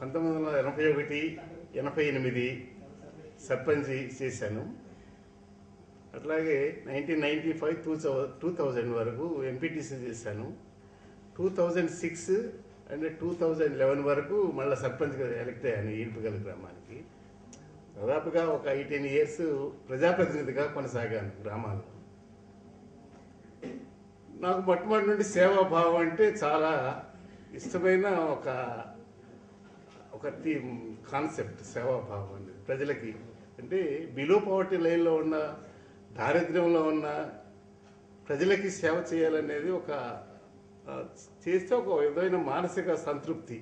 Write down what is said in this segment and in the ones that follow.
1981, 88 సర్పంచ్ చేశాను. అట్లాగే 1995, 2000 వరకు ఎంపీటీసీ చేశాను. 2006 అండ్ 2011 వరకు మళ్ళీ సర్పంచ్గా ఎలక్ట్ అయ్యాను ఈర్పుగల గ్రామానికి. దాదాపుగా ఒక 18 years ప్రజాప్రతినిధిగా కొనసాగాను గ్రామాల్లో. నాకు మొట్టమొదటి నుండి సేవాభావం అంటే చాలా ఇష్టమైన ఒక కాన్సెప్ట్. సేవాభావం అనేది ప్రజలకి అంటే బిలో పవర్టీ లైన్లో ఉన్న, దారిద్ర్యంలో ఉన్న ప్రజలకి సేవ చేయాలనేది చేస్తే ఒక విధమైన మానసిక సంతృప్తి.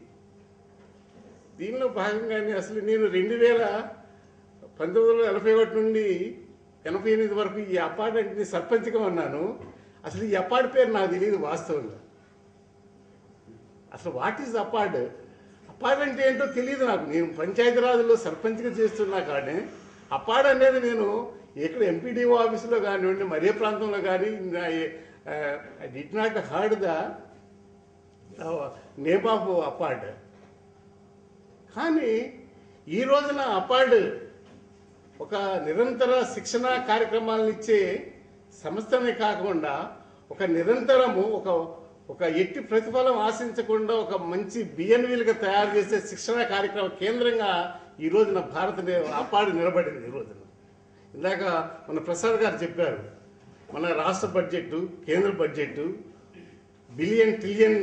దీనిలో భాగంగానే అసలు నేను 1981 నుండి 88 వరకు ఈ అపార్ట్మెంట్ని సర్పంచ్గా ఉన్నాను. అసలు ఈ అపార్ట్ పేరు నాకు తెలియదు వాస్తవంగా. అసలు వాట్ ఈజ్ అపార్ట్ అంటే ఏంటో తెలియదు నాకు. నేను పంచాయతీరాజ్లో సర్పంచ్గా చేస్తున్నా కానీ అపార్ట్ అనేది నేను ఇక్కడ ఎంపీడీఓ ఆఫీసులో కానివ్వండి, మరే ప్రాంతంలో కానీ I did not heard the name of apart. కానీ ఈ రోజున అపార్ట్ ఒక నిరంతర శిక్షణ కార్యక్రమాలను ఇచ్చే సంస్థనే కాకుండా ఒక నిరంతరము ఒక ఎట్టి ప్రతిఫలం ఆశించకుండా ఒక మంచి బిఎన్వీలుగా తయారు చేసే శిక్షణ కార్యక్రమ కేంద్రంగా ఈ రోజున అపార్ట్ నిలబడింది. ఈ రోజున ఇందాక మన ప్రసాద్ గారు చెప్పారు, మన రాష్ట్ర బడ్జెట్, కేంద్ర బడ్జెట్ బిలియన్ ట్రిలియన్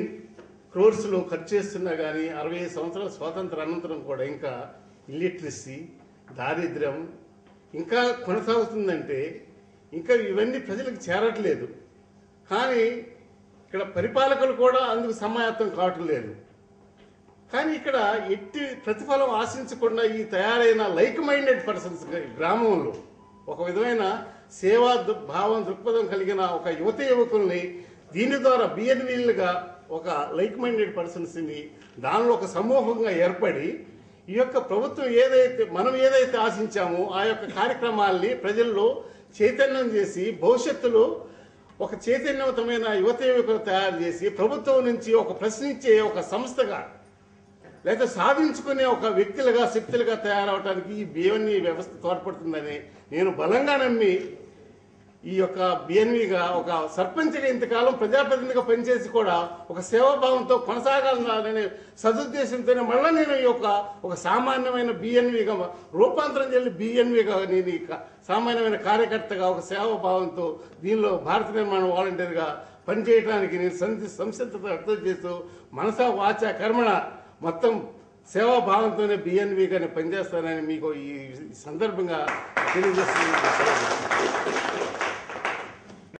క్రోర్స్లో ఖర్చు చేస్తున్నా కానీ 65 సంవత్సరాల స్వాతంత్ర అనంతరం కూడా ఇంకా ఇల్లిటరసీ, దారిద్ర్యం ఇంకా కొనసాగుతుందంటే ఇంకా ఇవన్నీ ప్రజలకు చేరట్లేదు. కానీ ఇక్కడ పరిపాలకులు కూడా అందుకు సమాయత్తం కావటం లేదు. కానీ ఇక్కడ ఎట్టి ప్రతిఫలం ఆశించకుండా ఈ తయారైన లైక్ మైండెడ్ పర్సన్స్ గ్రామంలో ఒక విధమైన సేవా భావం, దృక్పథం కలిగిన ఒక యువకుల్ని దీని ద్వారా బిఎన్వీలుగా ఒక లైక్ మైండెడ్ పర్సన్స్ని దానిలో ఒక సమూహంగా ఏర్పడి ఈ యొక్క ప్రభుత్వం మనం ఏదైతే ఆశించామో ఆ యొక్క కార్యక్రమాల్ని ప్రజల్లో చైతన్యం చేసి భవిష్యత్తులో ఒక చైతన్యవంతమైన యువకులు తయారు చేసి ప్రభుత్వం నుంచి ఒక ప్రశ్నించే ఒక సంస్థగా లేదా సాధించుకునే ఒక వ్యక్తులుగా, శక్తులుగా తయారవడానికి ఈ బిఎన్వి వ్యవస్థ తోడ్పడుతుందని నేను బలంగా నమ్మి ఈ యొక్క బిఎన్విగా ఒక సర్పంచ్గా ఇంతకాలం ప్రజాప్రతినిధిగా పనిచేసి కూడా ఒక సేవాభావంతో కొనసాగాలనే సదుద్దేశంతోనే మళ్ళీ నేను ఈ ఒక సామాన్యమైన బిఎన్విగా రూపాంతరం చెల్లి బిఎన్విగా నేను సామాన్యమైన కార్యకర్తగా ఒక సేవాభావంతో దీనిలో భారత నిర్మాణ వాలంటీర్గా పనిచేయడానికి నేను సంసిద్ధత వ్యక్తం చేస్తూ మనసా వాచ కర్మణ మొత్తం సేవాభావంతోనే బిఎన్విగా నేను పనిచేస్తానని మీకు ఈ సందర్భంగా తెలియజేస్తున్నాను.